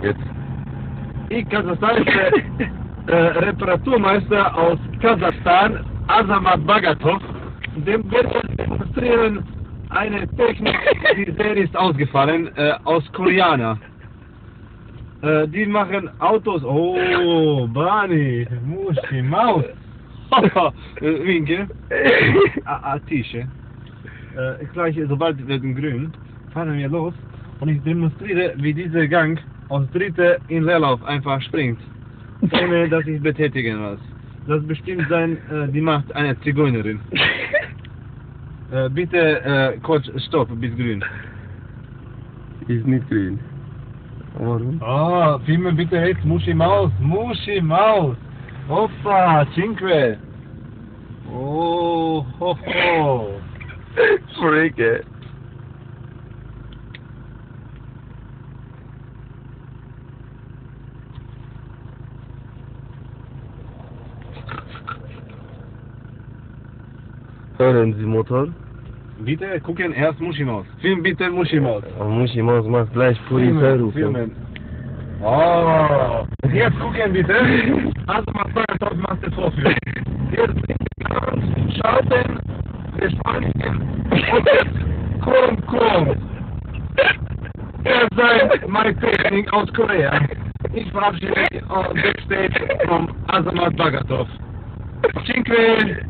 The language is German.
jetzt. Ich kasachstanische Reparaturmeister aus Kasachstan, Azamat Bagatov, dem wird es demonstrieren eine Technik, die der ist ausgefallen, aus Koreaner. Die machen Autos. Oh, Bani, Muschi, Maus. Winke. Tische. Gleich, sobald wir grün, fahren wir los und ich demonstriere, wie dieser Gang aus Dritte in Leerlauf einfach springt. Ohne dass ich betätigen muss. Das bestimmt sein, die Macht einer Zigeunerin. Bitte kurz Stopp bis grün. Ist nicht grün. Warum? Oh, filme bitte jetzt Muschi Maus. Muschi Maus. Hoppa, Cinque. Oh, ho, ho. Freak. Hören Sie Motor? Bitte gucken erst Muschi Maus. Film bitte Muschi Maus. Muschi Maus macht gleich Polizei rufen. Filmen. Oh, jetzt gucken bitte. Also man sagt, dort macht es vorführen. Jetzt schalten, beschleunigen und jetzt komm. Er sei meine Technik aus Korea. Ich verabschiede mich on backstage vom Azamat Bagatov. Cinque.